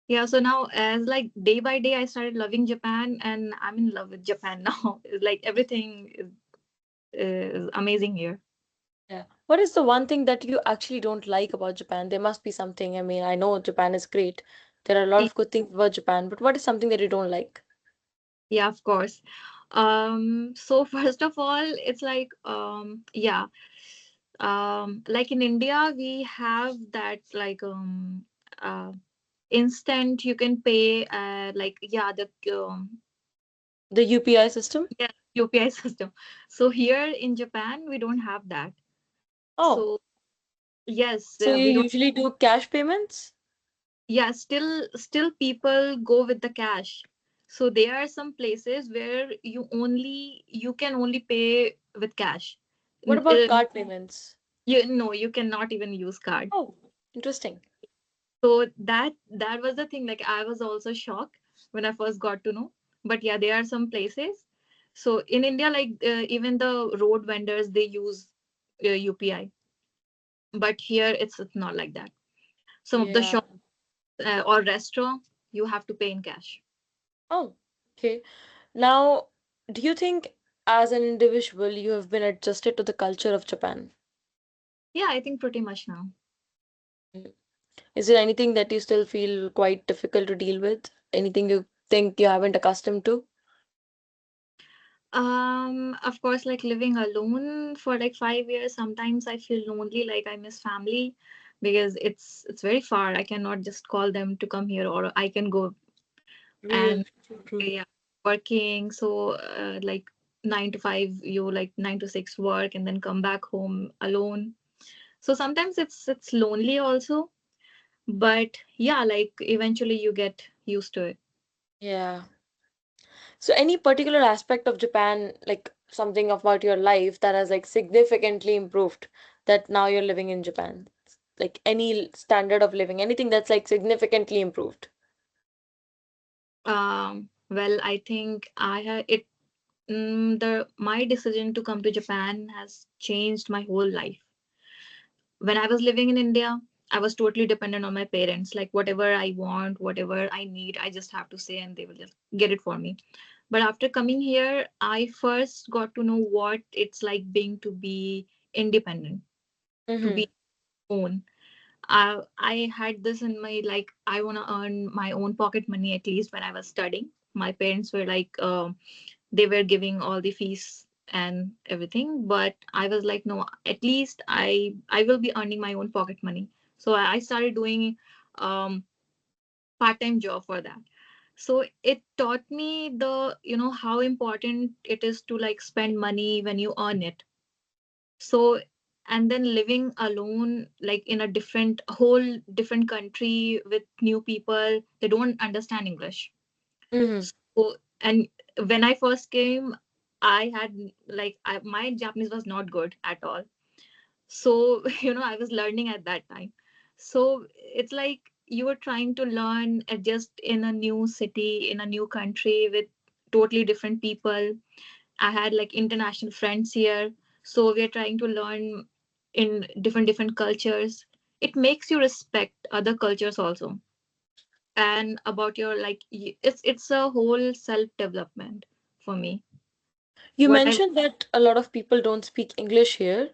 Yeah, so now as like day by day I started loving Japan and I'm in love with Japan now. It's like everything is amazing here. Yeah. What is the one thing that you actually don't like about Japan? There must be something. I mean, I know Japan is great. There are a lot Y- of good things about Japan, but what is something that you don't like? Yeah, of course. So first of all, it's like yeah, like in India we have that like uh instant you can pay like yeah the The UPI system? yeah UPI system. So here in Japan we don't have that. Oh, So yes, so you we don't. usually do cash payments? Yeah, still people go with the cash. So there are some places where you can only pay with cash. What about card payments? You no, you cannot even use card. Oh, interesting. So that was the thing. Like I was also shocked when I first got to know. But yeah, there are some places. So in India, like even the road vendors they use UPI, but here it's not like that. Some of the Yeah. shops or restaurant you have to pay in cash. Oh, okay. Now, do you think as an individual you have been adjusted to the culture of Japan? Yeah, I think pretty much now. Mm. Is there anything that you still feel quite difficult to deal with? Anything you think you haven't accustomed to? Of course, like living alone for like 5 years, sometimes I feel lonely, like I miss family because it's very far. I cannot just call them to come here, or I can go Real, and true, true. yeah, working. So like 9 to 5, you like 9 to 6 work and then come back home alone. So sometimes it's lonely also, but yeah, like eventually you get used to it. Yeah. So any particular aspect of Japan, like something about your life that has like significantly improved that now you're living in Japan? Like any standard of living, anything that's like significantly improved. Well, I think I have it. The my decision to come to Japan has changed my whole life. When I was living in India, I was totally dependent on my parents. Like whatever I want, whatever I need, I just have to say, and they will just get it for me. But after coming here, I first got to know what it's like being to be independent, to Mm-hmm. be own. I had this in my like I want to earn my own pocket money at least when I was studying. My parents were like, they were giving all the fees and everything, but I was like, no, at least I will be earning my own pocket money. So I started doing um part-time job for that. So it taught me the how important it is to like spend money when you earn it. So and then living alone like in a different whole different country with new people, they don't understand English. Mm-hmm. So and when I first came, I had like my Japanese was not good at all. So I was learning at that time. So it's like you were trying to learn adjust in a new city, in a new country with totally different people. I had like international friends here, so we're trying to learn in different cultures. It makes you respect other cultures also, and about your like it's a whole self development for me. You What I mentioned that a lot of people don't speak English here.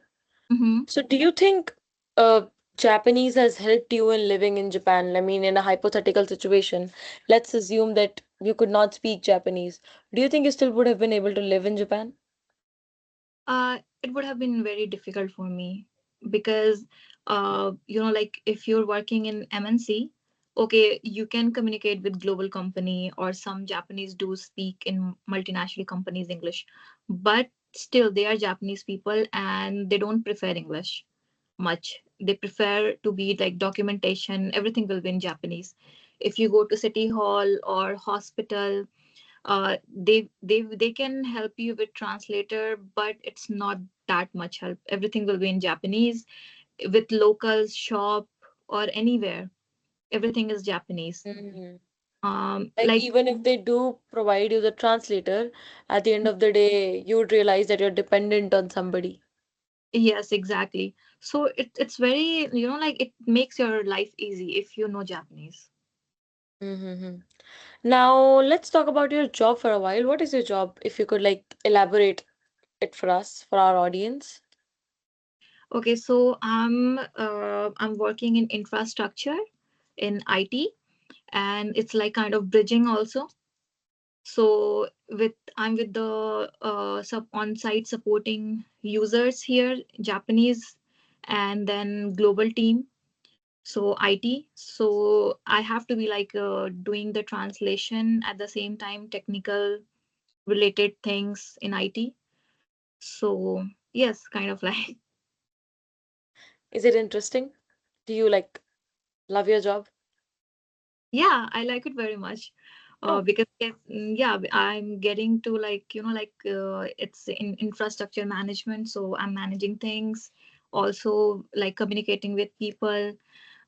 Mhm. So do you think uh, Japanese has helped you in living in Japan? I mean, in a hypothetical situation, let's assume that you could not speak Japanese. Do you think you still would have been able to live in Japan? It would have been very difficult for me because, like if you're working in MNC, okay, you can communicate with global company or some Japanese do speak in multinational companies English, but still they are Japanese people and they don't prefer English much. They prefer to be like documentation, everything will be in Japanese. If you go to city hall or hospital, they can help you with translator, but it's not that much help. Everything will be in Japanese. With locals shop or anywhere, everything is Japanese. Mhm. Like Like even if they do provide you the translator, at the end of the day, you would realize that you're dependent on somebody. yes, exactly. So it's very like it makes your life easy if you know Japanese. Mm-hmm. Now, let's talk about your job for a while. What is your job? If you could like elaborate it for us, for our audience. Okay, so I'm working in infrastructure in IT, and it's like kind of bridging also. So with I'm with the sub on-site supporting users here, Japanese, and then global team. So IT. So I have to be like doing the translation at the same time, technical related things in IT. So yes, kind of like Is it interesting? Do you like love your job? yeah, I like it very much. Oh, Because yeah, I'm getting to like like it's in infrastructure management, so I'm managing things, also like communicating with people,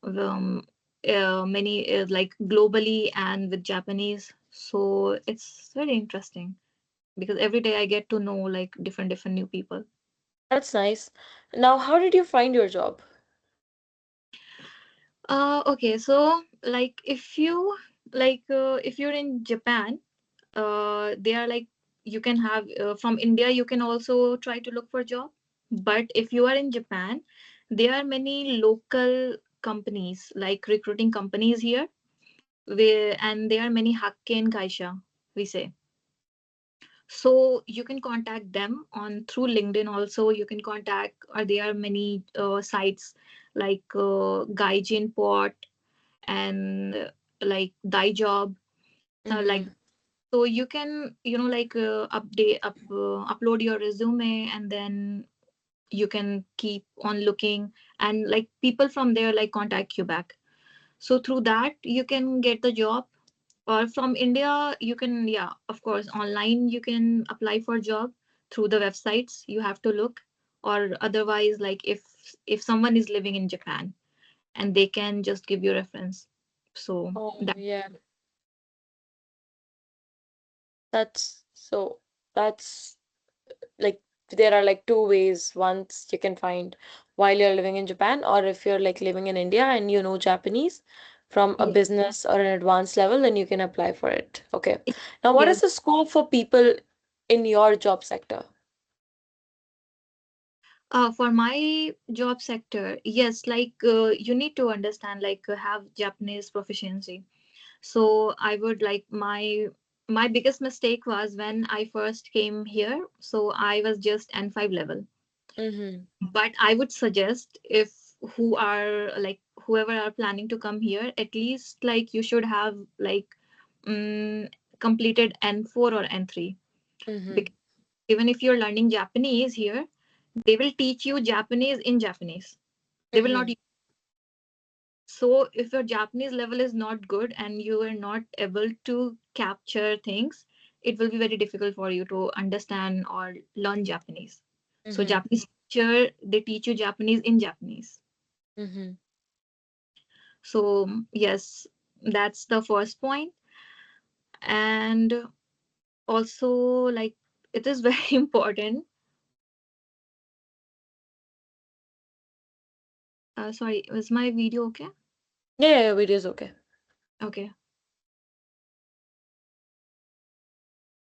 um, many like globally and with Japanese. So it's very interesting because every day I get to know like different new people. that's nice. Now, how did you find your job? Okay, so like if you're in Japan, they are like you can have from India you can also try to look for a job, but if you are in Japan, there are many local companies like recruiting companies here, where and there are many hakken kaisha we say. So you can contact them on through LinkedIn also. You can contact, or there are many sites like Gaijin Pot and like Die Job, like Mm-hmm. so you can like upload your resume, and then you can keep on looking, and like people from there like contact you back. So through that you can get the job, or from India you can, yeah, of course online you can apply for job through the websites you have to look, or otherwise like if someone is living in Japan and they can just give you reference. So Oh, that yeah. That's so, that's like there are like two ways. Once you can find while you're living in Japan, or if you're like living in India and you know Japanese from a yeah. business or an advanced level, then you can apply for it. Okay. Now, what Yes. is the scope for people in your job sector? For my job sector, yes, like you need to understand, like have Japanese proficiency. So I would like my biggest mistake was when I first came here. So I was just N5 level. Mm-hmm. But I would suggest if who are like whoever are planning to come here, at least like you should have like completed N4 or N3. Mm-hmm. Because even if you're learning Japanese here, they will teach you Japanese in Japanese. They will not. Mm-hmm. So if your Japanese level is not good and you are not able to capture things, it will be very difficult for you to understand or learn Japanese. So Mm-hmm. Japanese teacher, they teach you Japanese in Japanese. Mm-hmm. So yes, that's the first point. And also like it is very important. Sorry, was my video okay? Yeah, yeah, yeah, video is okay. Okay.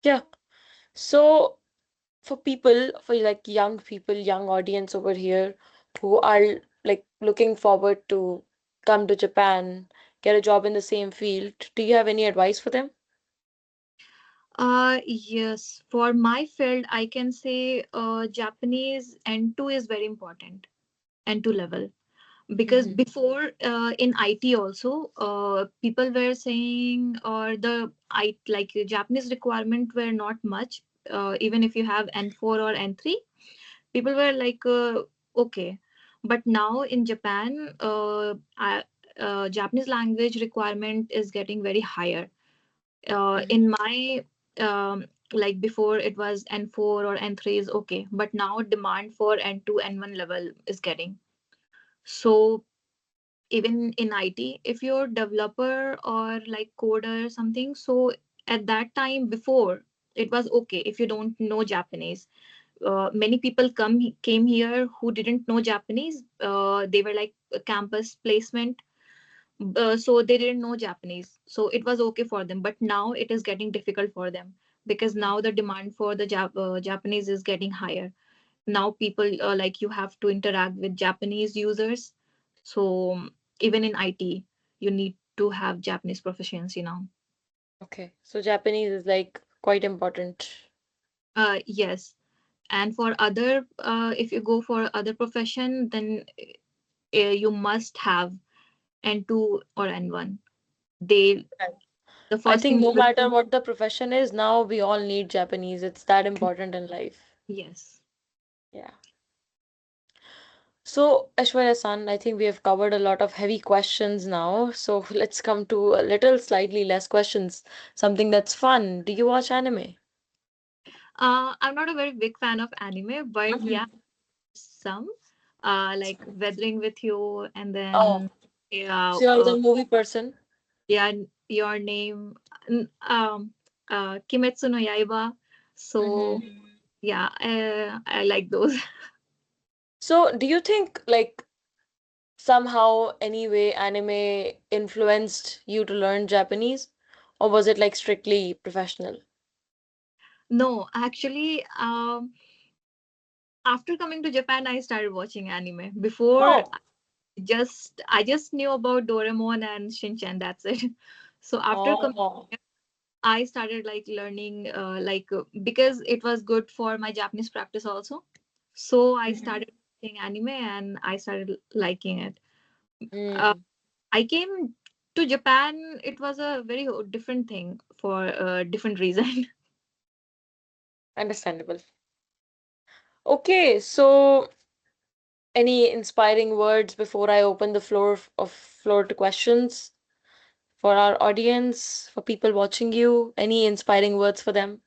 Yeah. So for people, for like young people, young audience over here who are like looking forward to come to Japan, get a job in the same field, do you have any advice for them? Yes, for my field, I can say Japanese N2 is very important, N2 level. Because Mm-hmm. before in IT also, people were saying, or the I like Japanese requirement were not much. Even if you have N4 or N3, people were like, okay. But now in Japan, Japanese language requirement is getting very higher. Mm-hmm. In my like before it was N4 or N3 is okay, but now demand for N2 N1 level is getting. So even in IT, if you're developer or like coder or something, so at that time before it was okay if you don't know Japanese. Many people came here who didn't know Japanese. They were like a campus placement, So they didn't know Japanese, so it was okay for them. But now it is getting difficult for them, because now the demand for the Japanese is getting higher. Now people, like, you have to interact with Japanese users. So even in IT, you need to have Japanese proficiency now. Okay. So Japanese is like quite important. Yes. And for other, if you go for other profession, then you must have N2 or N1. They Right. The I first think thing no they will. matter what the profession is, now we all need Japanese. It's that important in life. Yes. Yeah. So, Aishwarya San, I think we have covered a lot of heavy questions now. So let's come to a little slightly less questions. Something that's fun. Do you watch anime? I'm not a very big fan of anime, but yeah, Mhm. some. Like Weathering with You, and Oh, then yeah, so you're the movie person? yeah, Your Name, Kimetsu no Yaiba. So Hmm. yeah, I like those. So, do you think like somehow, anyway, anime influenced you to learn Japanese, or was it like strictly professional? No, actually, after coming to Japan, I started watching anime. Before, Oh, I just knew about Doraemon and Shinchan. That's it. So after coming, oh. I started like learning, because it was good for my Japanese practice also. So I Mhm. started watching anime and I started liking it. Uh, Mm, I came to Japan. It was a very different thing for a different reason. understandable. Okay, so any inspiring words before I open the floor to questions for our audience, for people watching you? Any inspiring words for them?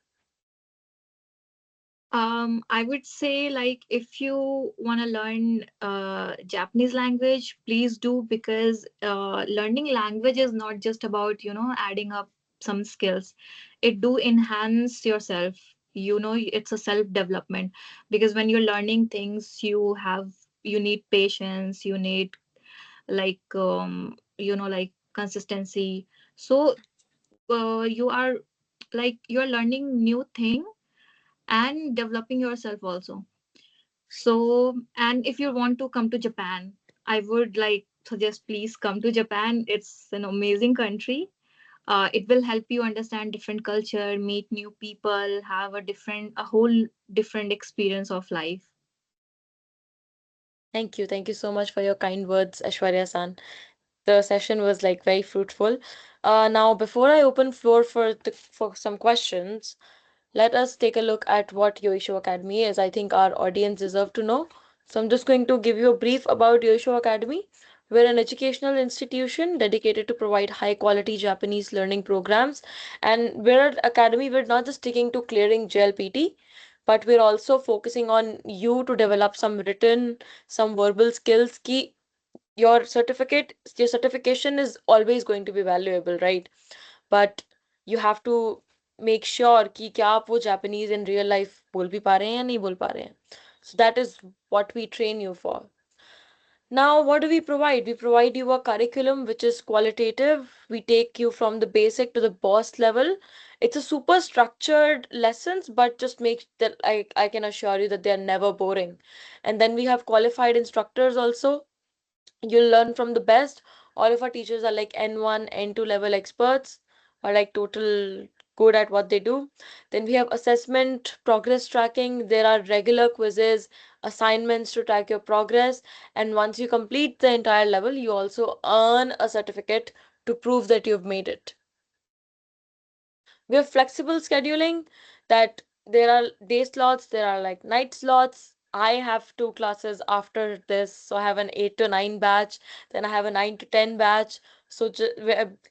I would say, like, if you want to learn Japanese language, please do, because learning language is not just about, adding up some skills. It do enhance yourself. It's a self development, because when you're learning things, you need patience, you need, like, like, consistency. So you're learning new thing and developing yourself also. So, and if you want to come to Japan, I would like suggest, please come to Japan. It's an amazing country. It will help you understand different culture, meet new people, have a whole different experience of life. Thank you. Thank you so much for your kind words, Aishwarya-san. The session was like very fruitful. Now, before I open floor for some questions, let us take a look at what Yoisho Academy is. I think our audience deserve to know. So I'm just going to give you a brief about Yoisho Academy. We're an educational institution dedicated to provide high quality Japanese learning programs. And we're an academy, we're not just sticking to clearing JLPT, but we're also focusing on you to develop some written, some verbal skills. Ki your certification is always going to be valuable, right? But you have to make sure कि क्या आप वो Japanese in real life बोल भी पा रहे हैं या नहीं बोल पा रहे हैं. So that is what we train you for. Now, what do we provide? We provide you a curriculum which is qualitative. We take you from the basic to the boss level. It's a super structured lessons, but just make that I can assure you that they are never boring. And then we have qualified instructors also. You'll learn from the best. All of our teachers are like N1, N2 level experts, or like total good at what they do. Then we have assessment, progress tracking. There are regular quizzes, assignments to track your progress. And once you complete the entire level, you also earn a certificate to prove that you've made it. We have flexible scheduling, that there are day slots, there are like night slots. I have two classes after this, so I have an 8 to 9 batch, then I have a 9 to 10 batch. So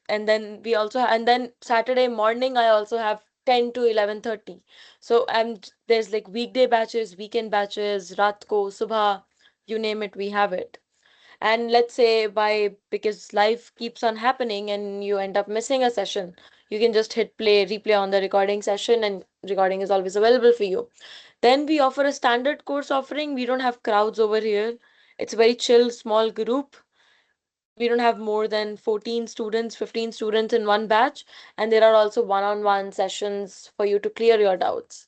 and then we also and then Saturday morning I also have 10 to 11:30. So there's like weekday batches, weekend batches, rat ko subha, you name it, we have it. And let's say by because life keeps on happening and you end up missing a session, you can just hit play, replay on the recording session, and recording is always available for you. Then we offer a standard course offering. We don't have crowds over here. It's a very chill, small group. We don't have more than 14 students, 15 students in one batch, and there are also one-on-one sessions for you to clear your doubts.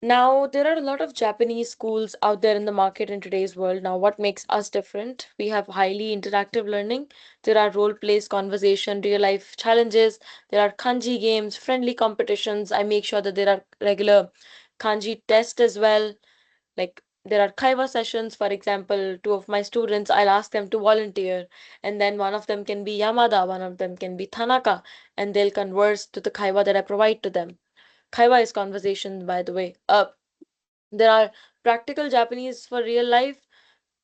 Now, there are a lot of Japanese schools out there in the market in today's world. Now, what makes us different? We have highly interactive learning. There are role plays, conversation, real life challenges. There are kanji games, friendly competitions. I make sure that there are regular kanji tests as well. Like there are kaiwa sessions, for example, two of my students, I'll ask them to volunteer, and then one of them can be Yamada, one of them can be Tanaka, and they'll converse to the kaiwa that I provide to them. Kaiwa is conversation, by the way. There are practical Japanese for real life.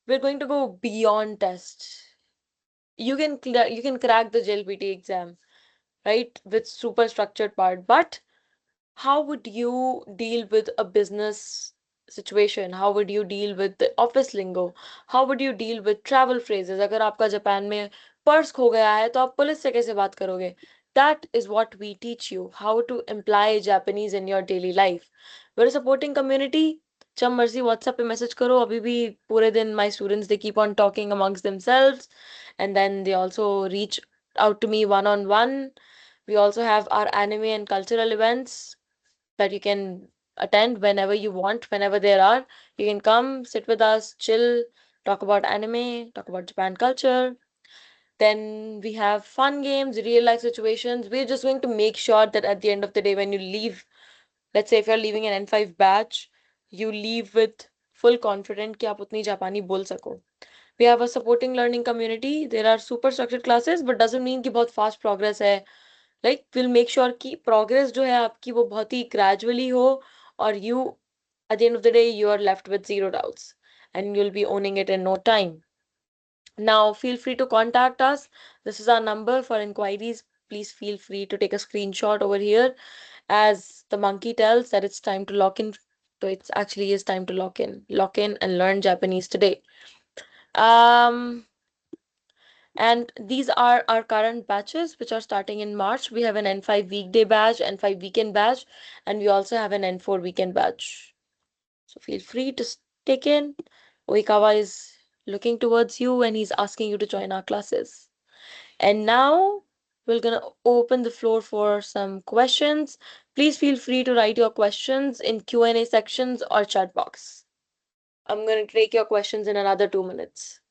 We're going to go beyond tests. You can crack the JLPT exam, right, with super structured part, but how would you deal with a business situation? How would you deal with the office lingo? How would you deal with travel phrases? अगर आपका Japan में purse खो गया है तो आप police से कैसे बात करोगे? That is what we teach you, how to imply Japanese in your daily life. We're a supporting community. जब मर्जी WhatsApp पे मैसेज करो, अभी भी पूरे दिन my students they keep on talking amongst themselves, and then they also reach out to me one on one. We also have our anime and cultural events that you can attend whenever you want, whenever there are. You can come, sit with us, chill, talk about anime, talk about Japan culture. Then we have fun games, real life situations. We're just going to make sure that at the end of the day, when you leave, let's say if you're leaving an N5 batch, you leave with full confidence कि आप उतनी जापानी बोल सको. We have a supporting learning community. There are super structured classes, but doesn't mean कि बहुत fast progress है. Like we'll make sure कि progress जो है आपकी वो बहुत ही gradually हो, और you at the end of the day you are left with zero doubts and you'll be owning it in no time. Now feel free to contact us. This is our number for inquiries. Please feel free to take a screenshot over here. As the monkey tells that it's time to lock in. So it actually is time to lock in and learn Japanese today. Um, and these are our current batches, which are starting in March. We have an N5 weekday batch, N5 weekend batch, and we also have an N4 weekend batch. So feel free to take in. Oikawa is looking towards you and he's asking you to join our classes. And now we're gonna open the floor for some questions. Please feel free to write your questions in Q&A sections or chat box. I'm gonna take your questions in another 2 minutes.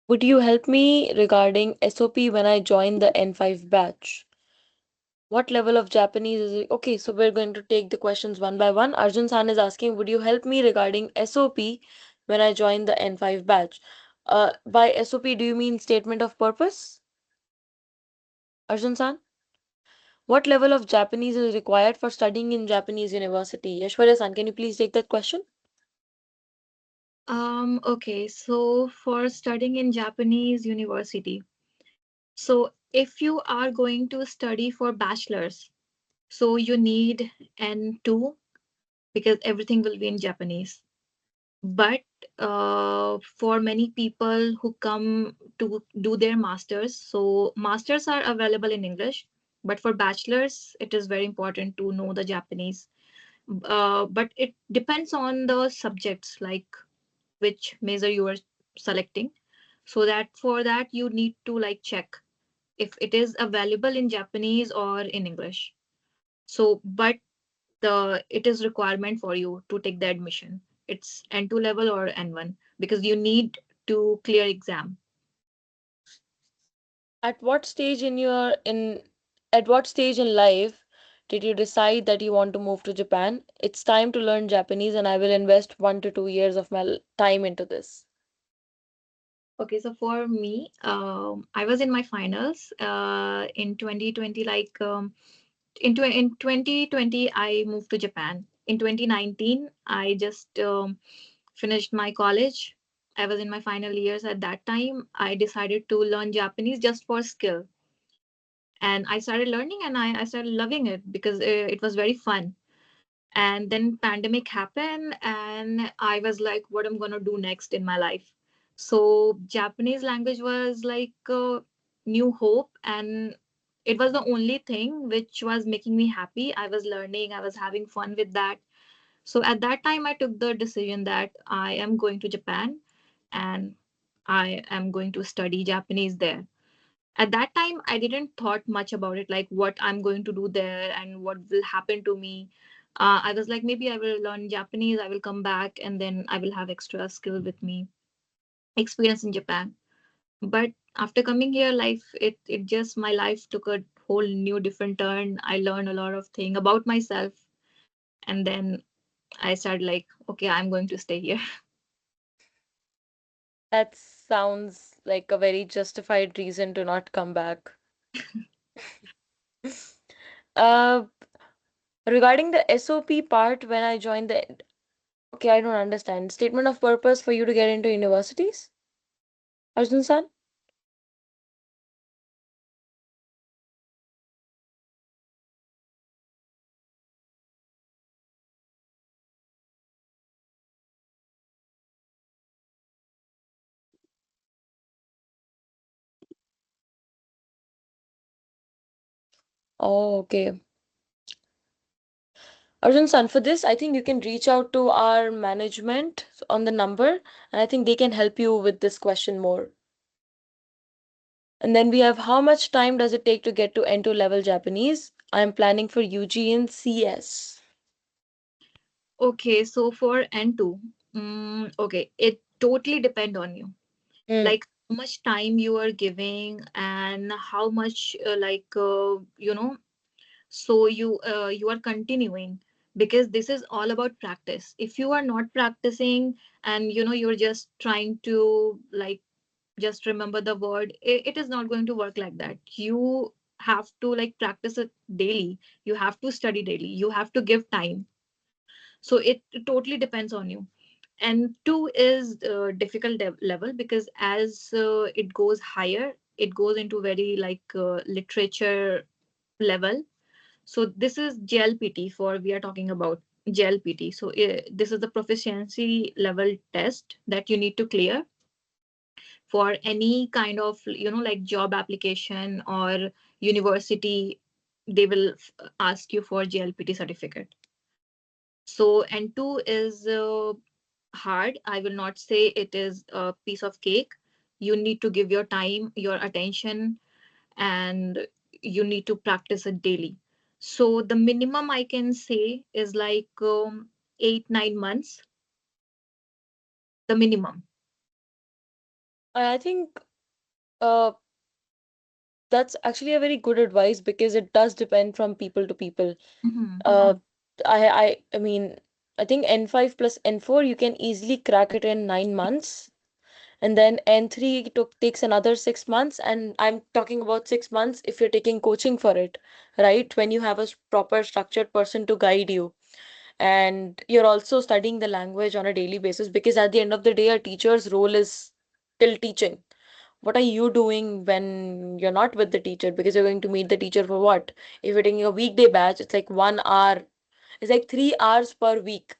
Would you help me regarding SOP when I join the N5 batch? What level of Japanese is it? Okay, so we're going to take the questions one by one. Arjun San is asking, would you help me regarding SOP when I join the N5 batch? By SOP, do you mean statement of purpose? Arjun San? What level of Japanese is required for studying in Japanese university? Aishwarya San, can you please take that question? Okay, so for studying in Japanese university, so if you are going to study for bachelor's, so you need N2 because everything will be in Japanese. But for many people who come to do their masters, so masters are available in English, but for bachelors, it is very important to know the Japanese. But it depends on the subjects, like which major you are selecting. So that for that you need to like check if it is available in Japanese or in English. So, but the it is requirement for you to take the admission. It's N2 level or N1 because you need to clear exam. At what stage in your in at what stage in life did you decide that you want to move to Japan? It's time to learn Japanese and I will invest 1 to 2 years of my time into this. Okay, so for me, I was in my finals in 2020. In 2020, I moved to Japan. In 2019, I just finished my college. I was in my final years at that time. I decided to learn Japanese just for skill, and I started learning, and I started loving it because it was very fun. And then pandemic happened, and I was like, what I'm gonna do next in my life. So Japanese language was like new hope, and it was the only thing which was making me happy. I was learning, I was having fun with that. So at that time I took the decision that I am going to Japan, and I am going to study Japanese there. At that time I didn't thought much about it, like what I'm going to do there and what will happen to me. I was like, maybe I will learn Japanese, I will come back, and then I will have extra skill with me, experience in Japan. But after coming here, it just, my life took a whole new different turn. I learned a lot of thing about myself, and then I started like, okay, I'm going to stay here. That sounds like a very justified reason to not come back. Uh, Regarding the SOP part, when I joined the, okay, I don't understand. Statement of purpose for you to get into universities? Arjun-san? Oh, okay. Arjun-san, for this, I think you can reach out to our management on the number, and I think they can help you with this question more. And then we have how much time does it take to get to N2 level Japanese? I am planning for UG in CS. Okay, so for N2, okay, it totally depend on you, Mm. like how much time you are giving and how much so you are continuing, because this is all about practice. If you are not practicing, and you're just trying to like just remember the word, it is not going to work like that. You have to like practice it daily, you have to study daily, you have to give time. So it totally depends on you. And two is difficult level, because as it goes higher, it goes into very like literature level. So this is JLPT, for we are talking about JLPT. So this is the proficiency level test that you need to clear for any kind of like job application or university. They will ask you for JLPT certificate. So N2 is hard. I will not say it is a piece of cake. You need to give your time, your attention, and you need to practice it daily. So the minimum I can say is like 8 9 months, the minimum. I think uh, that's actually a very good advice because it does depend from people to people. Hmm. Uh, I mean, I think N5 plus N4 you can easily crack it in 9 months, and then N3 takes another 6 months, and I'm talking about 6 months if you're taking coaching for it, right? When you have a proper structured person to guide you, and you're also studying the language on a daily basis because at the end of the day, a teacher's role is still teaching. What are you doing when you're not with the teacher? Because you're going to meet the teacher for what? If you're taking a weekday batch, it's like 1 hour, it's like 3 hours per week.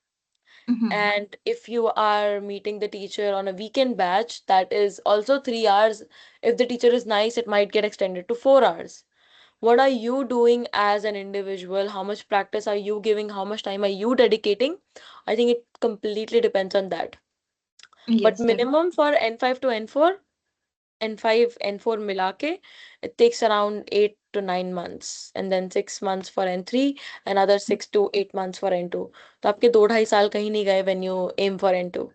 Hmm. And if you are meeting the teacher on a weekend batch, that is also 3 hours. If the teacher is nice, it might get extended to 4 hours. What are you doing as an individual? How much practice are you giving? How much time are you dedicating? I think it completely depends on that. But Yes, that. minimum for N5 to N4, N5, N4 मिला के, it takes around 8 to 9 months, and then 6 months for N3, another 6 to 8 months for N2. तो आपके 2 ढाई साल कहीं नहीं गए when you aim for N2.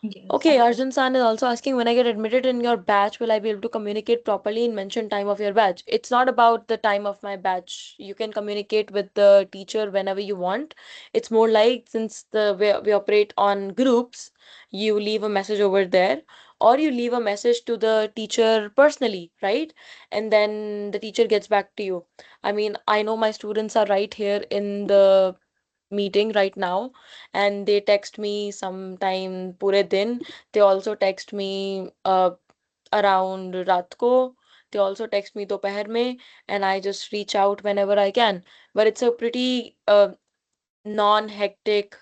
Yes. Okay, Arjun San is also asking, when I get admitted in your batch, will I be able to communicate properly and mention time of your batch? It's not about the time of my batch. You can communicate with the teacher whenever you want. It's more like, since the we operate on groups, you leave a message over there, or you leave a message to the teacher personally, right? And then the teacher gets back to you. I mean, I know my students are right here in the meeting right now, and they text me sometime pure din. They also text me around रात को. They also text me दोपहर में, and I just reach out whenever I can. But it's a pretty non-hectic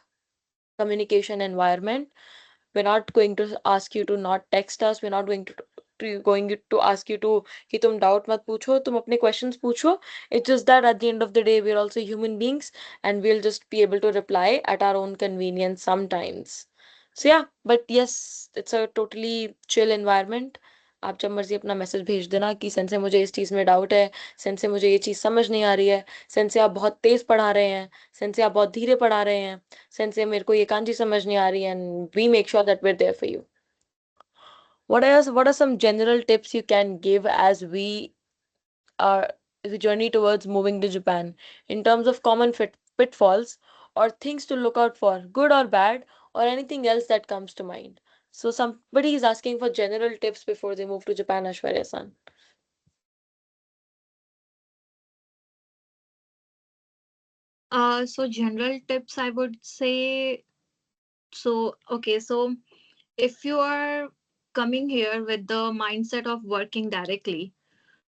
communication environment. We're not going to ask you to not text us. We're not going to ask you to कि तुम doubt मत पूछो, तुम अपने questions पूछो. It's just that at the end of the day, we're also human beings, and we'll just be able to reply at our own convenience sometimes. So yeah, but yes, it's a totally chill environment. आप जब मर्जी अपना message भेज देना कि sense मुझे इस चीज़ में डाउट है, सेंसे मुझे ये चीज़ समझ नहीं आ रही है, सेंसे आप बहुत तेज पढ़ा रहे हैं, सेंसे आप बहुत धीरे पढ़ा रहे हैं, सेंसे मेरे को ये कांजी समझ नहीं आ रही है, and we make sure that we're there for you. What are some general tips you can give as are we journey towards moving to Japan in terms of common pitfalls or things to look out for, good or bad, or anything else that comes to mind? So somebody is asking for general tips before they move to Japan, Aishwarya-san. So general tips I would say, so okay, so if you are coming here with the mindset of working directly,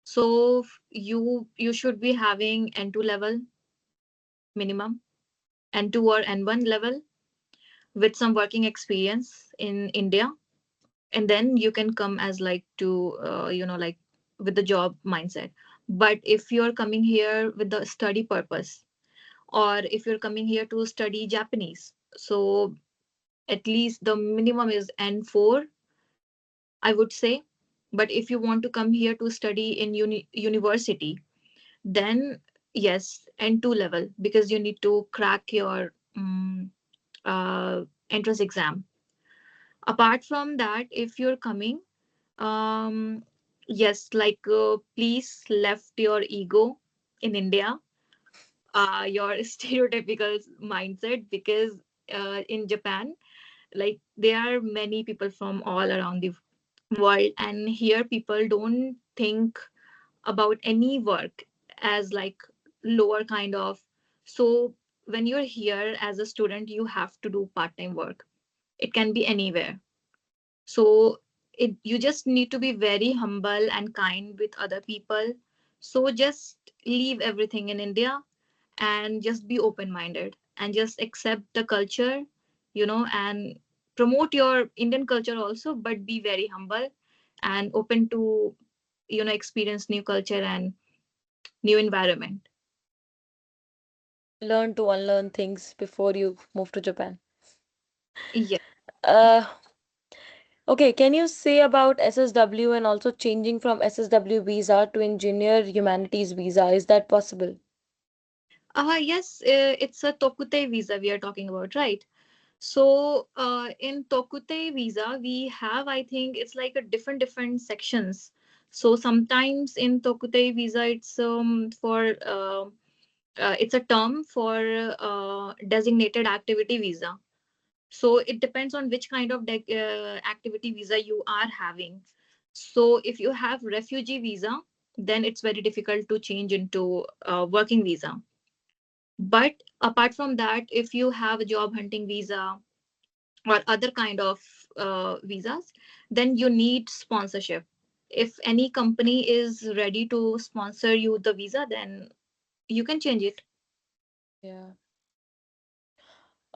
so you should be having N2 level minimum, N2 or N1 level with some working experience in India, and then you can come as like to like with the job mindset. But if you're coming here with the study purpose, or if you're coming here to study Japanese, so at least the minimum is N4, I would say. But if you want to come here to study in university, then yes, N2 level, because you need to crack your entrance exam. Apart from that, if you're coming, yes, like please left your ego in India, your stereotypical mindset, because in Japan, like there are many people from all around the world, and here people don't think about any work as like lower kind of. So when you're here as a student, you have to do part-time work. It can be anywhere. So you just need to be very humble and kind with other people. So just leave everything in India and just be open minded and just accept the culture, and promote your Indian culture also, but be very humble and open to experience new culture and new environment. Learn to unlearn things before you move to Japan. Yeah. Uh, okay, can you say about SSW and also changing from SSW visa to engineer humanities visa? Is that possible? Yes, it's a Tokute visa we are talking about, right? So in Tokute visa, we have, I think it's like a different sections. So sometimes in Tokute visa, it's a term for designated activity visa. So it depends on which kind of activity visa you are having. So if you have refugee visa, then it's very difficult to change into working visa. But apart from that, if you have a job hunting visa or other kind of visas, then you need sponsorship. If any company is ready to sponsor you the visa, then you can change it. Yeah.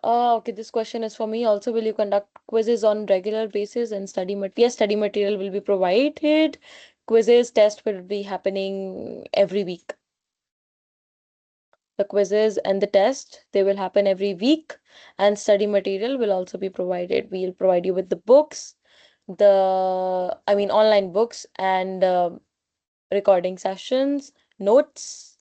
Okay, this question is for me. Also, will you conduct quizzes on regular basis and yes, study material will be provided. Quizzes, test will be happening every week. The quizzes and the test, they will happen every week, and study material will also be provided. We'll provide you with the books, I mean, online books and recording sessions, notes,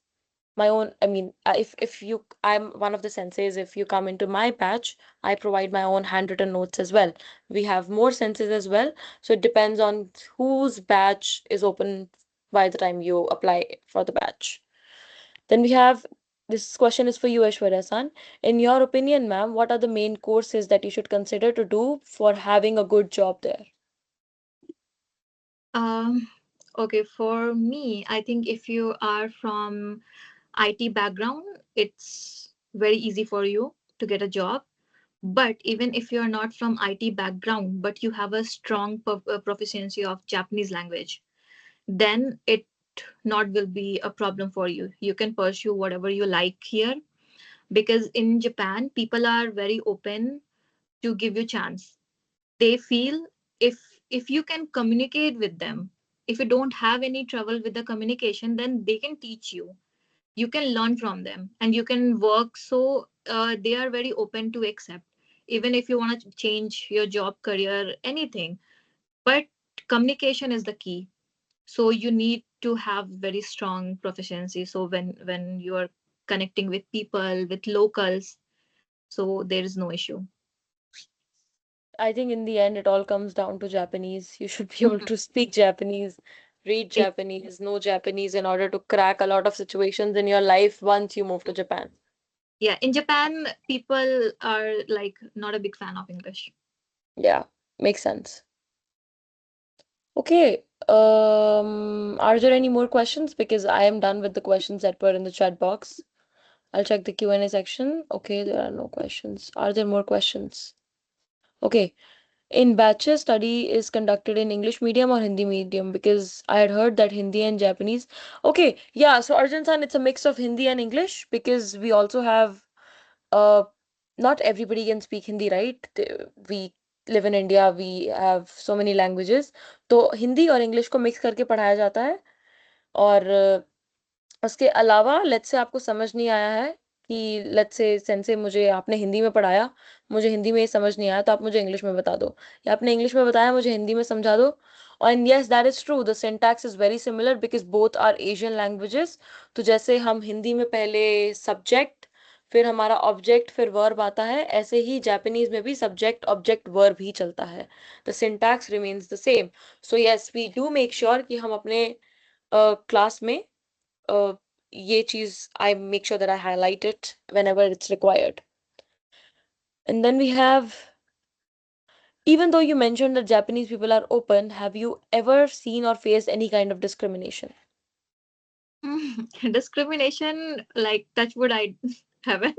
my own. I mean, if you I'm one of the senseis. If you come into my batch, I provide my own handwritten notes as well. We have more senseis as well, so it depends on whose batch is open by the time you apply for the batch. Then we have, this question is for you, Aishwarya San. In your opinion, ma'am, what are the main courses that you should consider to do for having a good job there? Um, okay, for me, I think if you are from IT background, it's very easy for you to get a job. But even if you're not from IT background, but you have a strong proficiency of Japanese language, then it not will be a problem for you. You can pursue whatever you like here, because in Japan, people are very open to give you chance. They feel if you can communicate with them, if you don't have any trouble with the communication, then they can teach you. You can learn from them and you can work. So they are very open to accept, even if you want to change your job, career, anything. But communication is the key. So you need to have very strong proficiency. So when you are connecting with people, with locals, so there is no issue. I think in the end, it all comes down to Japanese. You should be able to speak Japanese, read Japanese, know Japanese in order to crack a lot of situations in your life once you move to Japan. Yeah, in Japan, people are like not a big fan of English. Yeah, makes sense. Okay. Are there any more questions? Because I am done with the questions that were in the chat box. I'll check the Q&A section. Okay, there are no questions. Are there more questions? Okay. In batches, study is conducted in English medium or Hindi medium? Because I had heard that Hindi and Japanese. Okay, yeah. So Arjun san, it's a mix of Hindi and English because we also have uh not everybody can speak Hindi, right? We live in India, we have so many languages. तो हिंदी और English को mix करके पढ़ाया जाता है और उसके अलावा लेट्स से आपको समझ नहीं आया है कि लेट्स से सेंसे मुझे आपने हिंदी में पढ़ाया, मुझे हिंदी में ये समझ नहीं आया तो आप मुझे इंग्लिश में बता दो, या आपने इंग्लिश में बताया मुझे हिंदी में समझा दो. And yes that is true, the syntax is very similar because both are Asian languages. तो जैसे हम हिंदी में पहले सब्जेक्ट, फिर हमारा ऑब्जेक्ट, फिर वर्ब आता है, ऐसे ही जापानीज में भी सब्जेक्ट ऑब्जेक्ट वर्ब ही चलता है. The syntax remains the same. So yes we do make sure कि हम अपने क्लास में uh, ये चीज I make sure that I highlight it whenever it's required. And then we have, even though you mentioned that Japanese people are open, have you ever seen or faced any kind of discrimination? Discrimination, like touch wood, I haven't.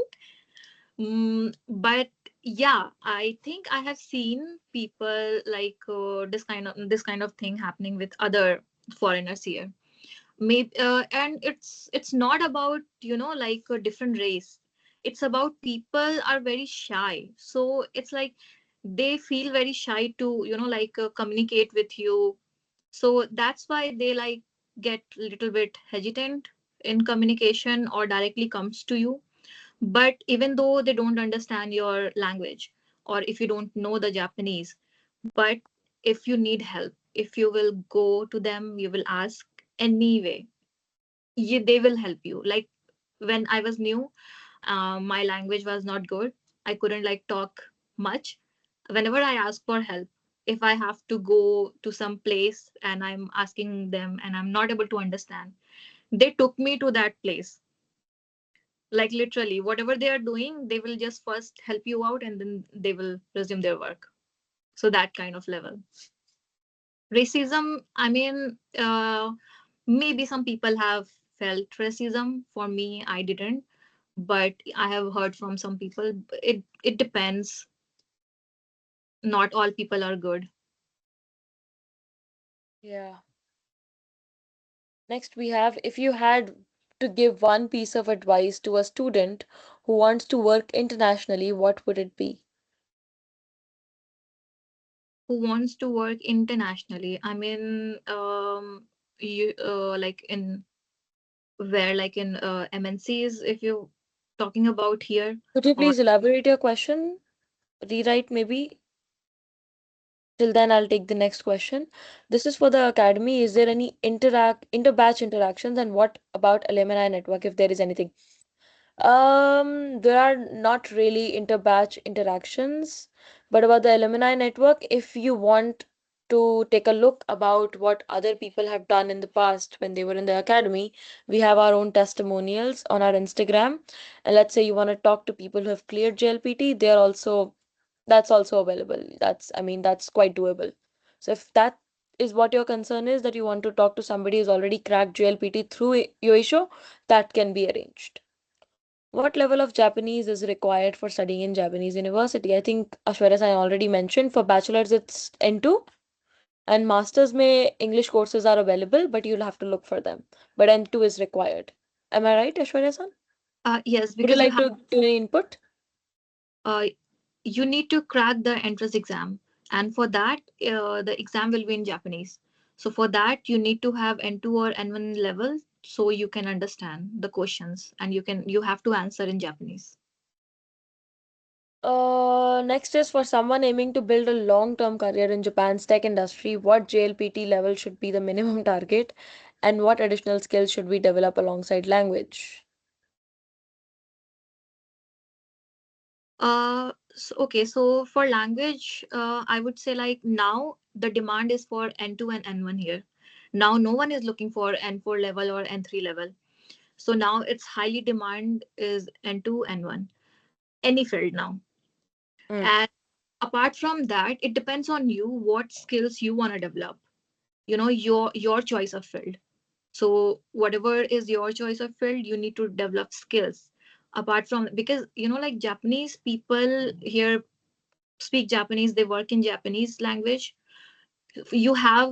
But yeah, I think I have seen people like this kind of thing happening with other foreigners here. Maybe and it's not about like a different race. It's about people are very shy. So it's like they feel very shy to like communicate with you. So that's why they like get a little bit hesitant in communication or directly comes to you. But even though they don't understand your language, or if you don't know the Japanese, but if you need help, if you will go to them, you will ask anyway, they will help you. Like when I was new, my language was not good. I couldn't like talk much. Whenever I ask for help, if I have to go to some place and I'm asking them and I'm not able to understand, they took me to that place. Like literally, whatever they are doing, they will just first help you out and then they will resume their work. So that kind of level. Racism, I mean, maybe some people have felt racism. For me, I didn't, but I have heard from some people. It depends. Not all people are good. Yeah. Next, we have, if you had to give one piece of advice to a student who wants to work internationally, what would it be? Who wants to work internationally? I mean, you like in where, like in MNCs, if you're talking about here, Could you or please elaborate your question? Rewrite maybe? Till then, I'll take the next question. This is for the academy. Is there any inter-batch interactions, and what about alumni network if there is anything? There are not really inter-batch interactions, but about the alumni network, if you want to take a look about what other people have done in the past when they were in the academy, we have our own testimonials on our Instagram. And let's say you want to talk to people who have cleared JLPT, that's also available. That's, I mean, that's quite doable. So if that is what your concern is, that you want to talk to somebody who's already cracked JLPT through Yoisho, that can be arranged. What level of Japanese is required for studying in Japanese university? I think Ashwarya I already mentioned. For bachelor's, it's N2, and masters may English courses are available, but you'll have to look for them. But N2 is required. Am I right, Ashwarya? Yes, Would you because like to give any input? uh, you need to crack the entrance exam, and for that the exam will be in Japanese. So for that you need to have N2 or N1 level, so you can understand the questions and you have to answer in Japanese. Next is, for someone aiming to build a long-term career in Japan's tech industry, what JLPT level should be the minimum target, and what additional skills should we develop alongside language? Okay, so for language, I would say like now the demand is for N2 and N1 here. Now no one is looking for N4 level or N3 level. So now it's highly demand is N2, N1, any field now. Mm, And apart from that, it depends on you what skills you want to develop. You know, your choice of field. So whatever is your choice of field, you need to develop skills. Apart from, because like Japanese people here speak Japanese, they work in Japanese language. You have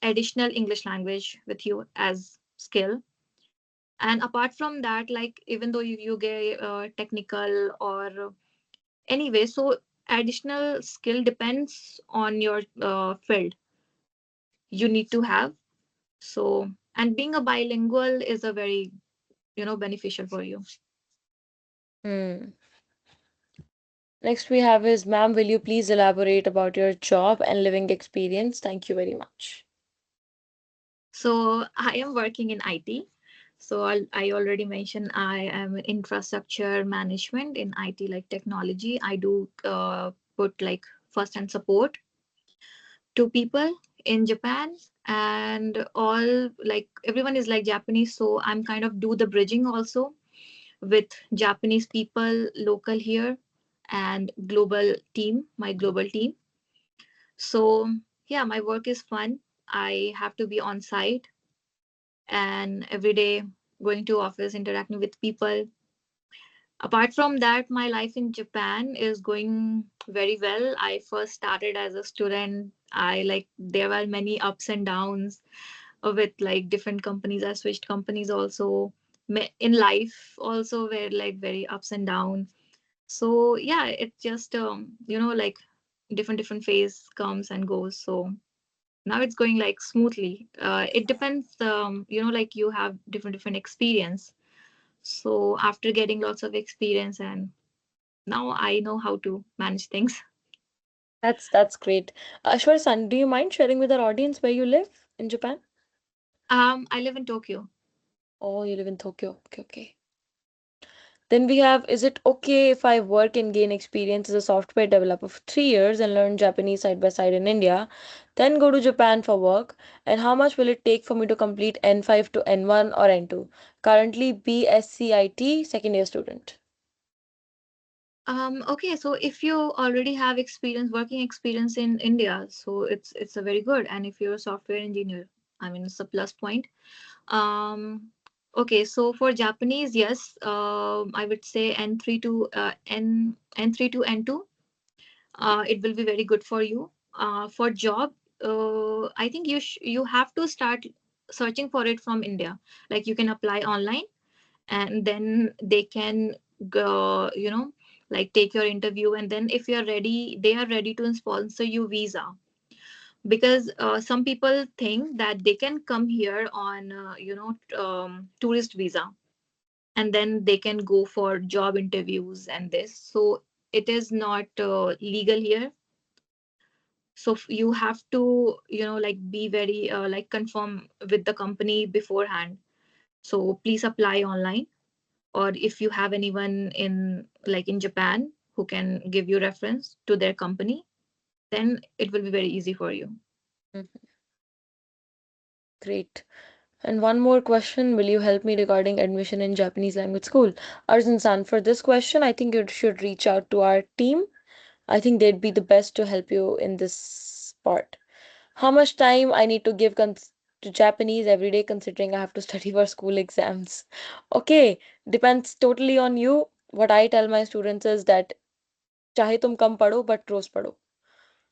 additional English language with you as skill. And apart from that, like even though you get technical or anyway, so additional skill depends on your field you need to have. So, and being a bilingual is a very beneficial for you. mm. Next we have is, ma'am, will you please elaborate about your job and living experience? Thank you very much. So I am working in IT. So I already mentioned I am in infrastructure management in IT, like technology. I do put like first hand support to people in Japan, and all like everyone is like Japanese. So I'm kind of do the bridging also with Japanese people local here and global team, my global team. So yeah, my work is fun. I have to be on site and every day going to office, interacting with people. Apart from that, my life in Japan is going very well. I first started as a student. I like there were many ups and downs with like different companies. I switched companies also. In life also were like very ups and down. So yeah, it just like different phase comes and goes. So now it's going like smoothly. It depends, like you have different experience. So after getting lots of experience, and now I know how to manage things. That's great. Ashwarya, do you mind sharing with our audience where you live in Japan? I live in Tokyo. Oh, you live in Tokyo. Okay, okay. Then we have, is it okay if I work and gain experience as a software developer for 3 years and learn Japanese side by side in India, then go to Japan for work? And how much will it take for me to complete N5 to N1 or N2? Currently BSCIT second year student. Okay, so if you already have experience, working experience in India, so it's a very good. And if you're a software engineer, I mean it's a plus point. Okay, so for Japanese, yes, I would say N3 to N3 to N2. It will be very good for you. For job, I think you have to start searching for it from India. Like you can apply online, and then they can go, like take your interview, and then if you're ready, they are ready to sponsor you visa. Because some people think that they can come here on tourist visa, and then they can go for job interviews and this. So it is not legal here. So you have to like be very like confirm with the company beforehand. So please apply online, or if you have anyone in like in Japan who can give you reference to their company, then it will be very easy for you. Mhm. Great. And one more question, will you help me regarding admission in Japanese language school? Arjun-san, for this question, I think you should reach out to our team. I think they'd be the best to help you in this part. How much time I need to give to Japanese every day considering I have to study for school exams? Okay, depends totally on you. What I tell my students is that चाहे तुम कम पढ़ो but रोज पढ़ो.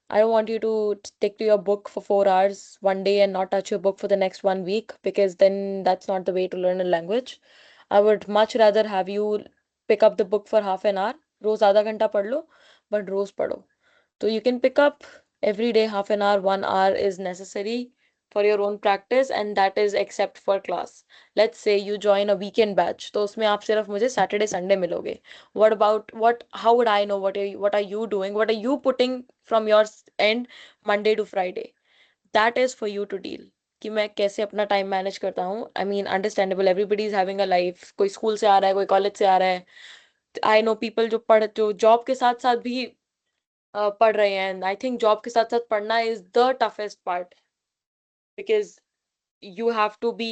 I don't want you to stick to your book for 4 hours one day and not touch your book for the next 1 week because then that's not the way to learn a language. I would much rather have you pick up the book for half an hour. रोज आधा घंटा पढ़ लो, but रोज पढ़ो. So you can pick up every day half an hour, 1 hour is necessary for your own practice and that is except for class. Let's say you join a weekend batch, तो उसमें आप सिर्फ मुझे Saturday Sunday मिलोगे. What about what? How would I know what are you doing? What are you putting from your end Monday to Friday? That is for you to deal. कि मैं कैसे अपना टाइम मैनेज करता हूँ. I mean understandable, everybody is having a life. कोई school से आ रहा है, कोई कॉलेज से आ रहा है. I know people जो जॉब के साथ साथ भी पढ़ रहे हैं. आई थिंक जॉब के साथ साथ पढ़ना is the toughest part because you have to be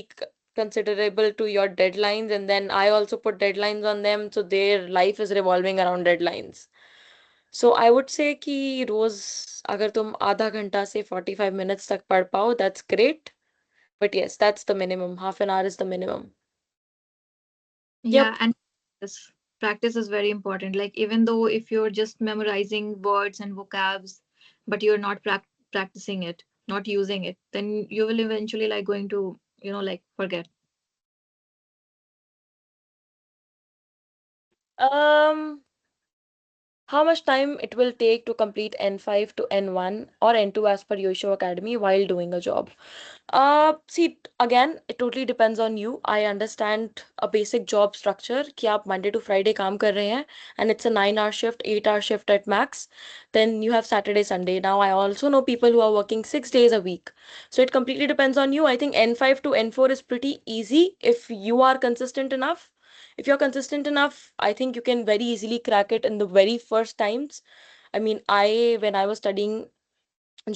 considerable to your deadlines and then I also put deadlines on them so their life is revolving around deadlines. So I would say कि रोज अगर तुम आधा घंटा से 45 minutes तक पढ़ पाओ that's great, but yes that's the minimum, half an hour is the minimum. Yeah, Yep. and practice is very important. Like even though if you're just memorizing words and vocabs, but you're not practicing it, not using it, then you will eventually like going to, like forget. um How much time it will take to complete N5 to N1 or N2 as per Yoisho Academy while doing a job? See, again, it totally depends on you. I understand a basic job structure कि आप Monday to Friday काम कर रहे हैं and it's a 9 hour shift, 8 hour shift at max. Then you have Saturday, Sunday. Now, I also know people who are working 6 days a week. So it completely depends on you. I think N5 to N4 is pretty easy if you are consistent enough. If you're consistent enough, I think you can very easily crack it in the very first times. I mean, when I was studying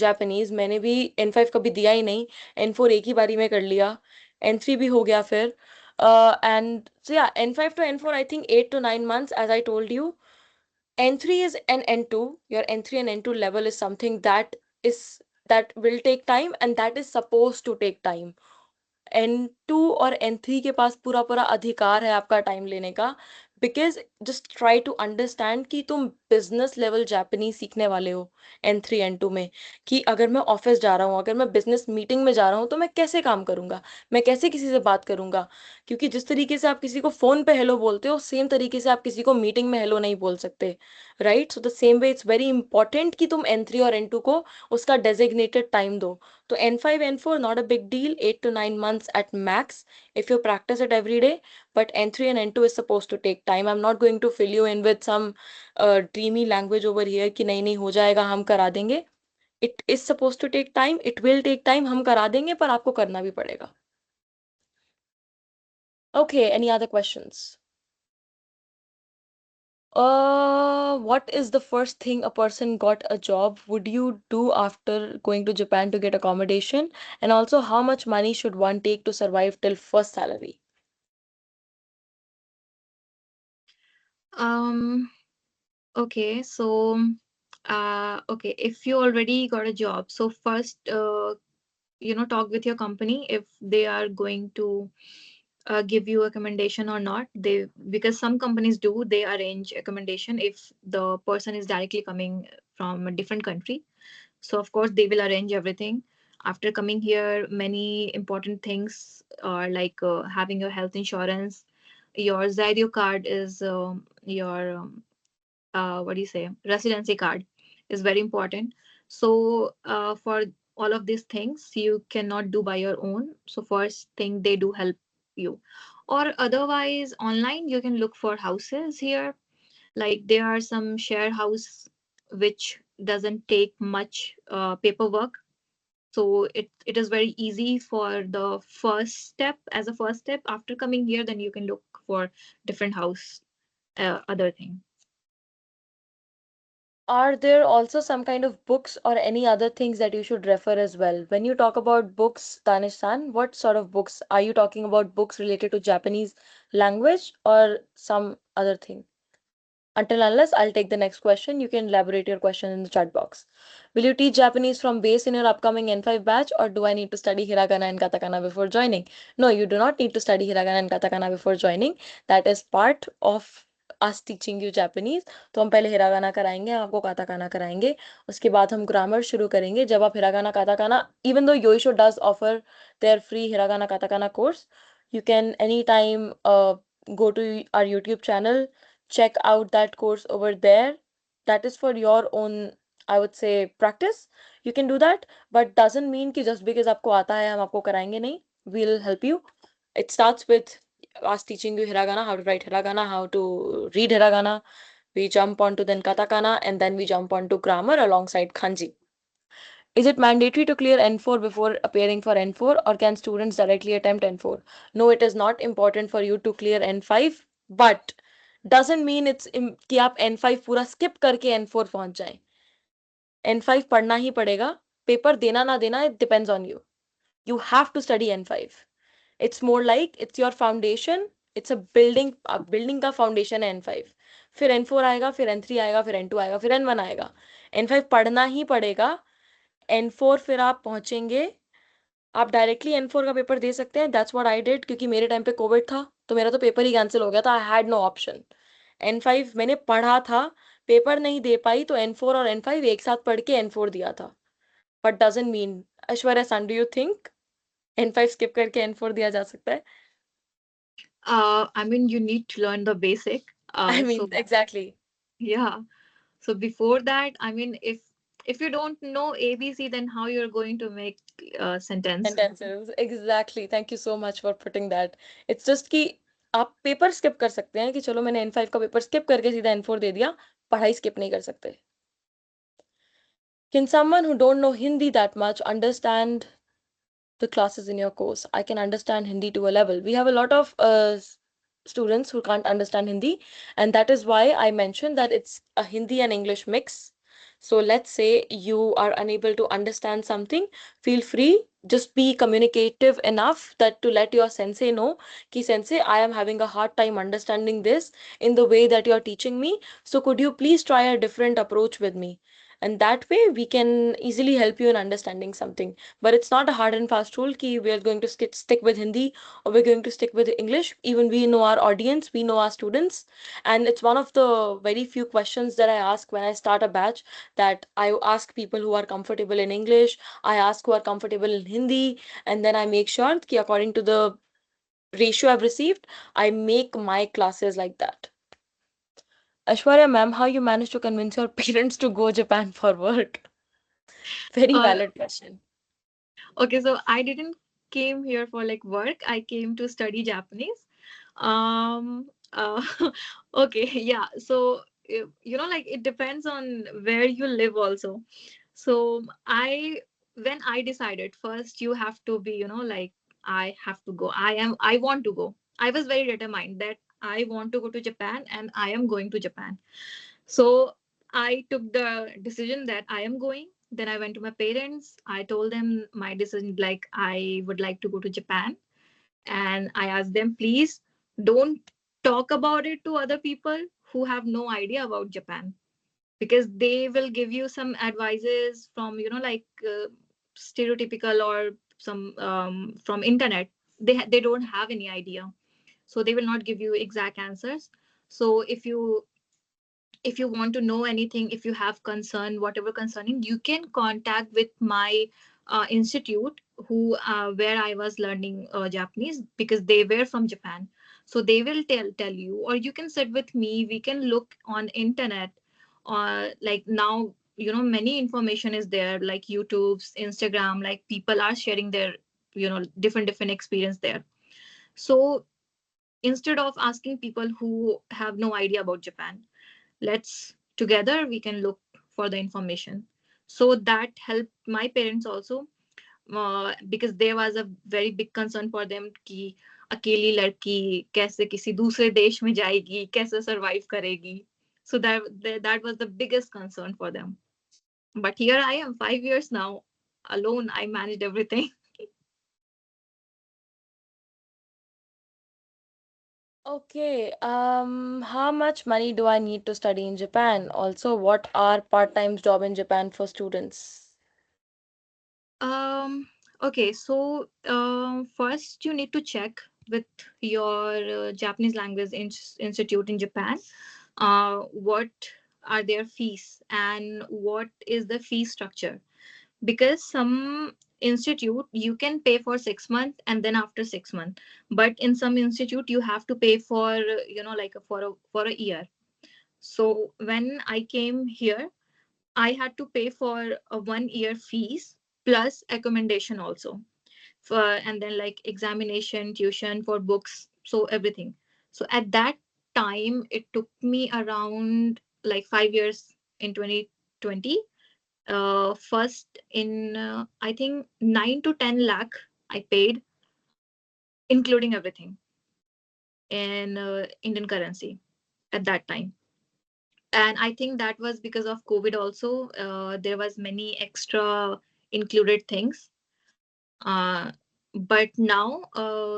Japanese मैंने भी N5 कभी दिया ही नहीं. N4 एक ही बारी में कर लिया. N3 भी हो गया फिर. And so yeah, N5 to N4 I think 8 to 9 months as I told you. N3 is an N2. Your N3 and N2 level is something is that will take time and that is supposed to take time. N2 और N3 के पास पूरा पूरा अधिकार है आपका time लेने का. Because just try to understand कि तुम बिजनेस लेवल जापानीज सीखने वाले हो N3 N2 में. कि अगर मैं ऑफिस जा रहा हूँ, अगर मैं बिजनेस मीटिंग में जा रहा हूँ तो मैं कैसे काम करूंगा, मैं कैसे किसी से बात करूंगा. क्योंकि जिस तरीके से आप किसी को फोन पे हेलो बोलते हो सेम तरीके से आप किसी को मीटिंग में हेलो नहीं बोल सकते. Right. So the same way it's very important कि तुम N3 और N2 को उसका डेजिग्नेटेड टाइम दो. So N5, N4, not a big deal, 8 to 9 months at max if you practice it every day. But N3 and N2 is supposed to take time. I'm not going to fill you in with some dreamy language over here कि नहीं नहीं हो जाएगा हम करा देंगे. It is supposed to take time. It will take time. हम करा देंगे पर आपको करना भी पड़ेगा. Okay, any other questions? What is the first thing a person got a job would you do after going to Japan to get accommodation? And also, how much money should one take to survive till first salary? Um, okay, so okay, if you already got a job, so first talk with your company if they are going to give you accommodation or not. They, because some companies do, they arrange accommodation if the person is directly coming from a different country. So of course they will arrange everything. After coming here, many important things are like having your health insurance. Your Zydio card is your what do you say, residency card is very important. So for all of these things you cannot do by your own, so first thing they do help you. Or otherwise online you can look for houses here. Like there are some share house which doesn't take much paperwork, so it is very easy for the first step. As a first step after coming here, then you can look for different house, other thing. Are there also some kind of books or any other things that you should refer as well? When you talk about books, Tanish-san, what sort of books? Are you talking about books related to Japanese language or some other thing? Until unless I'll take the next question, you can elaborate your question in the chat box. Will you teach Japanese from base in your upcoming N5 batch, or do I need to study hiragana and katakana before joining? No, you do not need to study hiragana and katakana before joining. That is part of us teaching you Japanese. तो हम पहले hiragana कराएंगे, हम आपको katakana कराएंगे, उसके बाद हम ग्रामर शुरू करेंगे. जब आप hiragana katakana, even though Yoisho does offer their free hiragana katakana course, you can anytime go to our YouTube channel, check out that course over there. That is for your own, I would say, practice. You can do that, but doesn't mean कि just because आपको आता है हम आपको कराएंगे नहीं. We'll help you. It starts with us teaching you hiragana, how to write hiragana, how to read hiragana. We jump onto then katakana, and then we jump onto grammar alongside kanji. Is it mandatory to clear N4 before appearing for N4, or can students directly attempt N4? No, it is not important for you to clear N5, but doesn't mean कि आप N5 पूरा skip करके N4 पहुंच जाएं. N5 पढ़ना ही पड़ेगा. Paper देना ना देना, it depends on you. You have to study N5. It's more like it's your foundation. It's a building का foundation है N5. फिर N4 आएगा, फिर N3 आएगा, फिर N2 आएगा, फिर N1 आएगा. N5 पढ़ना ही पड़ेगा. N4 फिर आप पहुंचेंगे. आप डायरेक्टली N4 का पेपर दे सकते हैं. दैट्स व्हाट आई डिड, क्योंकि मेरे टाइम पे कोविड था, तो मेरा तो पेपर ही कैंसिल हो गया था. I had no option. N5 मैंने पढ़ा था, पेपर नहीं दे पाई, तो N4 और N5 एक साथ पढ़ के N4 दिया था. But doesn't mean, Aishwarya son, do you think N5 skip करके N4 दिया जा सकता है? I mean, you need to learn the basic. I mean So exactly. yeah. So before that, I mean, if you don't know ABC, then how you're going to make a sentence? Sentences exactly, thank you so much for putting that. It's just कि आप paper skip कर सकते हैं कि चलो मैंने N5 का paper skip करके सीधा N4 दे दिया, पढ़ाई स्किप नहीं कर सकते. Can someone who don't know Hindi that much understand the classes in your course? I can understand Hindi to a level. We have a lot of students who can't understand Hindi, and that is why I mentioned that it's a Hindi and English mix. So let's say you are unable to understand something, feel free, just be communicative enough that to let your sensei know ki sensei, I am having a hard time understanding this in the way that you're teaching me. So could you please try a different approach with me? And that way we can easily help you in understanding something. But it's not a hard and fast rule ki we are going to stick with Hindi or we're going to stick with English. Even we know our audience, we know our students, and it's one of the very few questions that I ask when I start a batch, that I ask people who are comfortable in English, I ask who are comfortable in Hindi, and then I make sure ki according to the ratio I've received, I make my classes like that. Ashwarya ma'am, how you managed to convince your parents to go Japan for work? Very Uh, valid question. okay, so I didn't came here for like work. I came to study Japanese. Uh, okay, yeah. So like it depends on where you live also. So when I decided first, you have to be, like I have to go. I want to go. I was very determined that I want to go to Japan and I am going to Japan. So I took the decision that I am going. Then I went to my parents. I told them my decision, like I would like to go to Japan. And I asked them, please don't talk about it to other people who have no idea about Japan, because they will give you some advices from, like stereotypical or some from internet. They don't have any idea. So they will not give you exact answers. So if you want to know anything, if you have concern, whatever concerning, you can contact with my institute, who where I was learning Japanese, because they were from Japan. So they will tell you, or you can sit with me, we can look on internet. Like now, many information is there, like YouTube's, Instagram, like people are sharing their different experience there. So instead of asking people who have no idea about Japan, let's together we can look for the information. So that helped my parents also, because there was a very big concern for them कि अकेली लड़की कैसे किसी दूसरे देश में जाएगी, कैसे survive करेगी. So that was the biggest concern for them. But here I am 5 years now, alone I managed everything. Okay, how much money do I need to study in Japan? Also, what are part-time job in Japan for students? Um, okay, so first you need to check with your Japanese language institute in Japan. What are their fees and what is the fee structure? Because some institute you can pay for 6 months and then after 6 months, but in some institute you have to pay for like for a year. So when I came here, I had to pay for a 1 year fees plus accommodation also, for and then like examination, tuition for books, so everything. So at that time, it took me around like 5 years in 2020. First in I think 9 to 10 lakh I paid, including everything in Indian currency at that time. And I think that was because of COVID also. There was many extra included things. uh, but now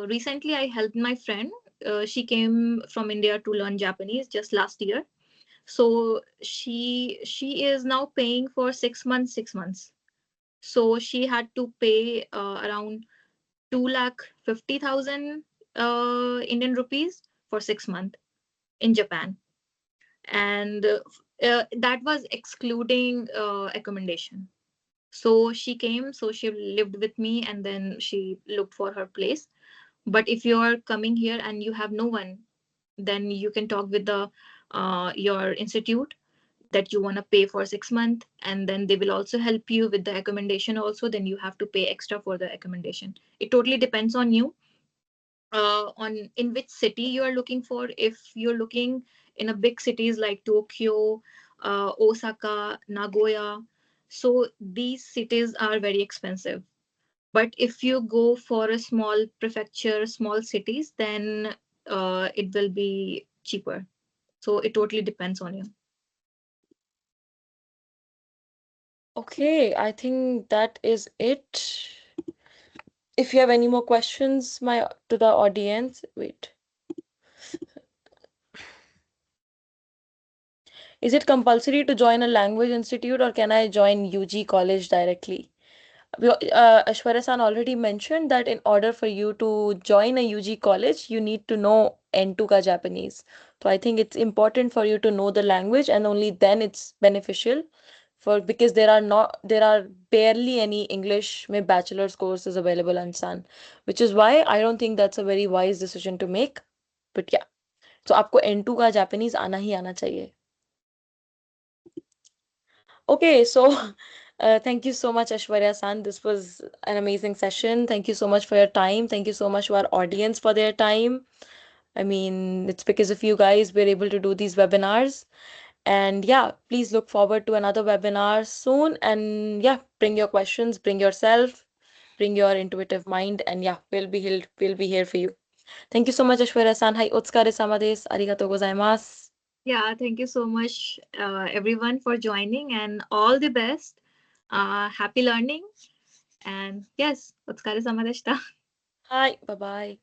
recently I helped my friend. She came from India to learn Japanese just last year. So she is now paying for 6 months, 6 months. So she had to pay around 2,50,000 Indian rupees for 6 months in Japan. And that was excluding accommodation. So she came, so she lived with me and then she looked for her place. But if you're coming here and you have no one, then you can talk with the your institute that you want to pay for 6 months, and then they will also help you with the accommodation also. Then you have to pay extra for the accommodation. It totally depends on you, on in which city you are looking for. If you're looking in a big cities like Tokyo, Osaka, Nagoya, so these cities are very expensive. But if you go for a small prefecture, small cities, then it will be cheaper. So it totally depends on you. Okay, I think that is it. If you have any more questions, my to the audience, wait. Is it compulsory to join a language institute or can I join UG college directly? Aishwarya San already mentioned that in order for you to join a UG college, you need to know N2 ka Japanese. So I think it's important for you to know the language and only then it's beneficial for because there are barely any English में bachelor's courses available in San, which is why I don't think that's a very wise decision to make. But yeah, so आपको N2 का Japanese आना ही आना चाहिए. Okay, so thank you so much, Aishwarya San. This was an amazing session. Thank you so much for your time. Thank you so much to our audience for their time. I mean, it's because of you guys we're able to do these webinars. And yeah, please look forward to another webinar soon. And yeah, bring your questions, bring yourself, bring your intuitive mind, and yeah, we'll be here for you. Thank you so much, Aishwarya San. Hai, otsukare sama desu. Arigatou gozaimasu. Yeah, thank you so much, everyone, for joining, and all the best. Happy learning. And yes, otsukare sama deshita. Hi, bye bye.